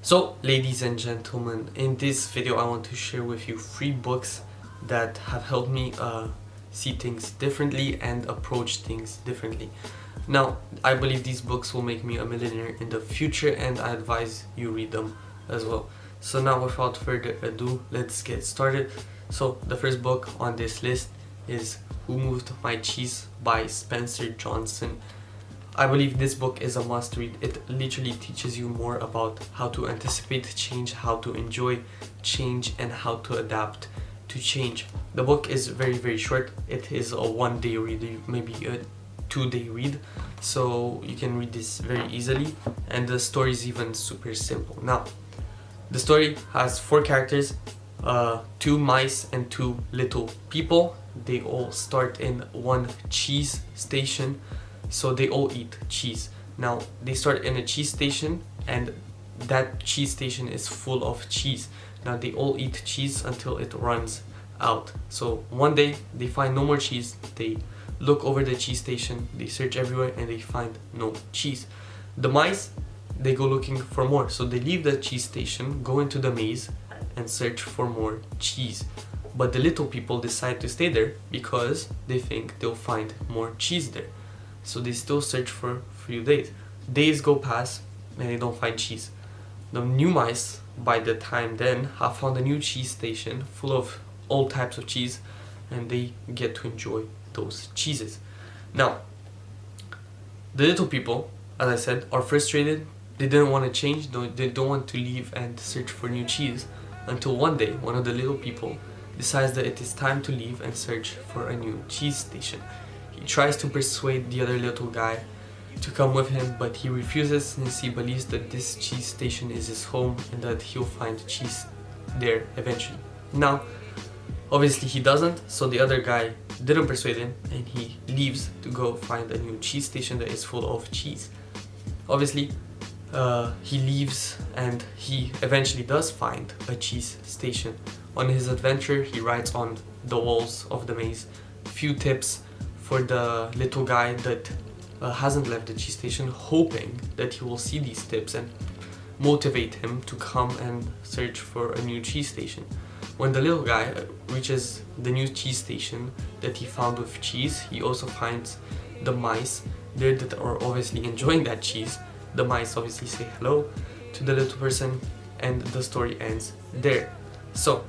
So, ladies and gentlemen, in this video I want to share with you 3 books that have helped me see things differently and approach things differently. Now, I believe these books will make me a millionaire in the future, and I advise you read them as well. So now, without further ado, let's get started. So the first book on this list is Who Moved My Cheese by Spencer Johnson. I believe this book is a must read. It literally teaches you more about how to anticipate change, how to enjoy change, and how to adapt to change. The book is very short. It is a 1-day read, maybe a 2-day read, so you can read this very easily, and the story is even super simple. Now, the story has 4 characters, 2 mice and 2 little people. They all start in one cheese station, so they all eat cheese. Now, they start in a cheese station, and that cheese station is full of cheese. Now, they all eat cheese until it runs out. So one day they find no more cheese. They look over the cheese station, they search everywhere, and they find no cheese. The mice, they go looking for more, so they leave the cheese station, go into the maze, and search for more cheese. But the little people decide to stay there because they think they'll find more cheese there. So they still search for a few days. Days go past and they don't find cheese. The new mice, by the time then, have found a new cheese station full of all types of cheese, and they get to enjoy those cheeses. Now, the little people, as I said, are frustrated. They didn't want to change, they don't want to leave and search for new cheese, until one day one of the little people decides that it is time to leave and search for a new cheese station. He tries to persuade the other little guy to come with him, but he refuses since he believes that this cheese station is his home and that he'll find cheese there eventually. Now, obviously he doesn't, so the other guy didn't persuade him, and he leaves to go find a new cheese station that is full of cheese. Obviously, he leaves and he eventually does find a cheese station. On his adventure, he writes on the walls of the maze a few tips for the little guy that hasn't left the cheese station, hoping that he will see these tips and motivate him to come and search for a new cheese station. When the little guy reaches the new cheese station that he found with cheese, he also finds the mice there that are obviously enjoying that cheese. The mice obviously say hello to the little person, and the story ends there. So,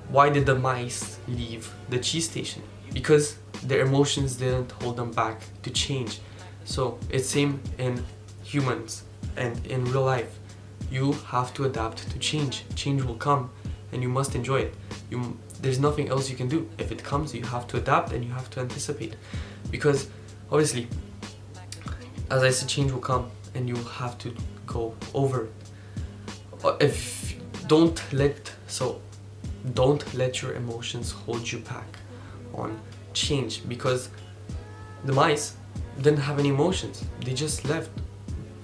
why did the mice leave the cheese station? Because their emotions didn't hold them back to change. So, it's same in humans and in real life. You have to adapt to change. Change will come, and you must enjoy it. There's nothing else you can do. If it comes, you have to adapt and you have to anticipate. Because, obviously, as I said, change will come, and you have to go over it. Don't let your emotions hold you back on change, because the mice didn't have any emotions. They just left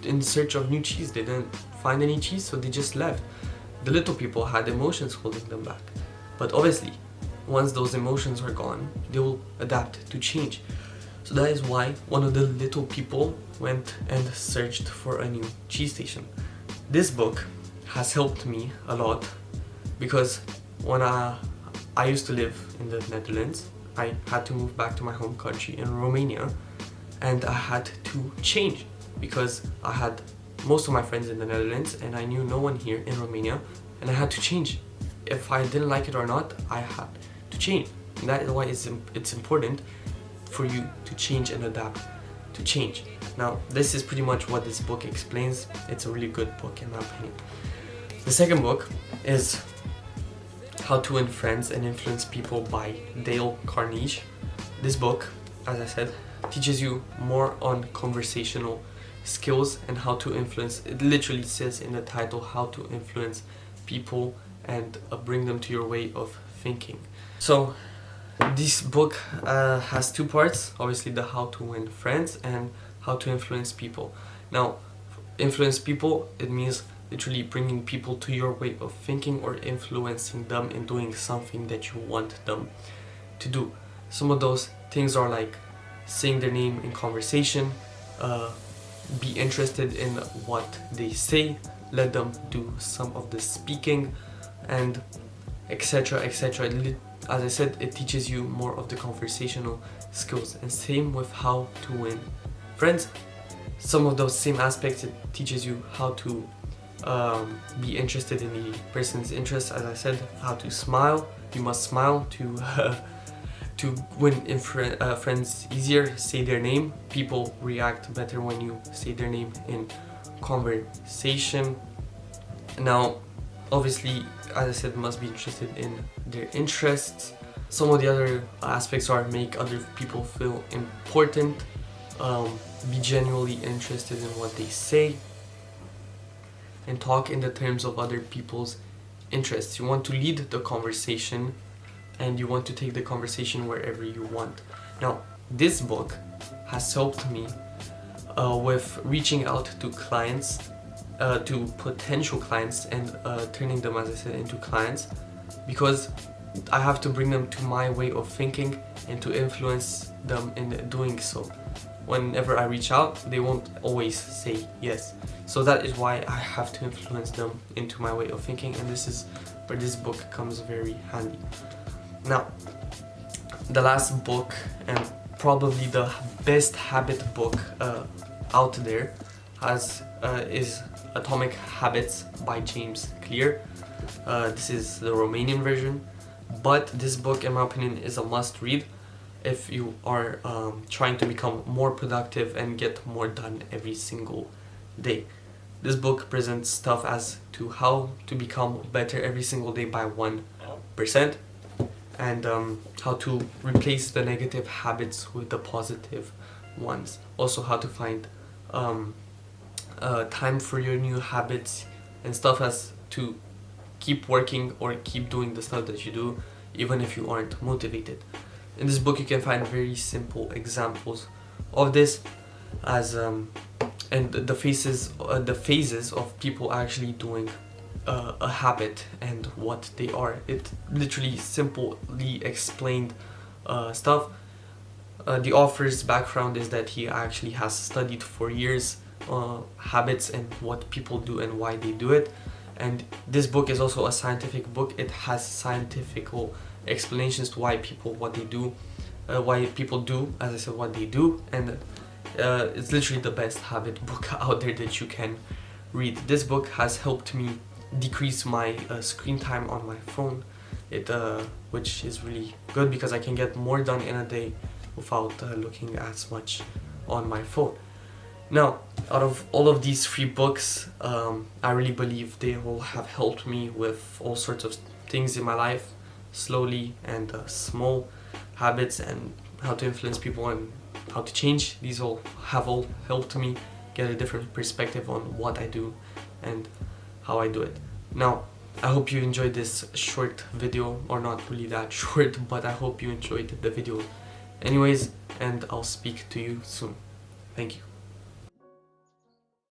in search of new cheese. They didn't find any cheese, so they just left. The little people had emotions holding them back, but obviously once those emotions are gone, they will adapt to change. So that is why one of the little people went and searched for a new cheese station. This book has helped me a lot, because when I used to live in the Netherlands, I had to move back to my home country in Romania, and I had to change because I had most of my friends in the Netherlands and I knew no one here in Romania, and I had to change. If I didn't like it or not, I had to change. And that is why it's important for you to change and adapt to change. Now, this is pretty much what this book explains. It's a really good book in my opinion. The second book is How to Win Friends and Influence People by Dale Carnegie. This book, as I said, teaches you more on conversational skills and how to influence. It literally says in the title, how to influence people and bring them to your way of thinking. So this book has 2 parts, obviously the how to win friends and how to influence people. Now, influence people, it means literally bringing people to your way of thinking or influencing them in doing something that you want them to do. Some of those things are like saying their name in conversation, be interested in what they say, let them do some of the speaking and etc, etc. As I said, it teaches you more of the conversational skills, and same with how to win friends. Some of those same aspects, it teaches you how to be interested in the person's interests. As I said, how to smile. You must smile to win friends easier. Say their name. People react better when you say their name in conversation. Now, obviously, as I said, must be interested in their interests. Some of the other aspects are make other people feel important, be genuinely interested in what they say, and talk in the terms of other people's interests. You want to lead the conversation, and you want to take the conversation wherever you want. Now, this book has helped me with reaching out to clients, to potential clients, and turning them, as I said, into clients, because I have to bring them to my way of thinking and to influence them in doing so. Whenever I reach out, they won't always say yes. So that is why I have to influence them into my way of thinking, and this is where this book comes very handy. Now, the last book, and probably the best habit book out there, is Atomic Habits by James Clear. This is the Romanian version, but this book, in my opinion, is a must read if you are trying to become more productive and get more done every single day. This book presents stuff as to how to become better every single day by 1%, and how to replace the negative habits with the positive ones. Also, how to find time for your new habits, and stuff as to keep working or keep doing the stuff that you do even if you aren't motivated. In this book you can find very simple examples of this, as and the phases of people actually doing a habit and what they are. It literally simply explained stuff. The author's background is that he actually has studied for years habits and what people do and why they do it. And this book is also a scientific book. It has scientific explanations to why people do, as I said, what they do, and it's literally the best habit book out there that you can read. This book has helped me decrease my screen time on my phone, which is really good because I can get more done in a day without looking as much on my phone. Now, out of all of these 3 books, I really believe they all have helped me with all sorts of things in my life, slowly, and small habits, and how to influence people and how to change. These all have helped me get a different perspective on what I do and how I do it. Now, I hope you enjoyed this short video, or not really that short, but I hope you enjoyed the video anyways, and I'll speak to you soon. Thank you.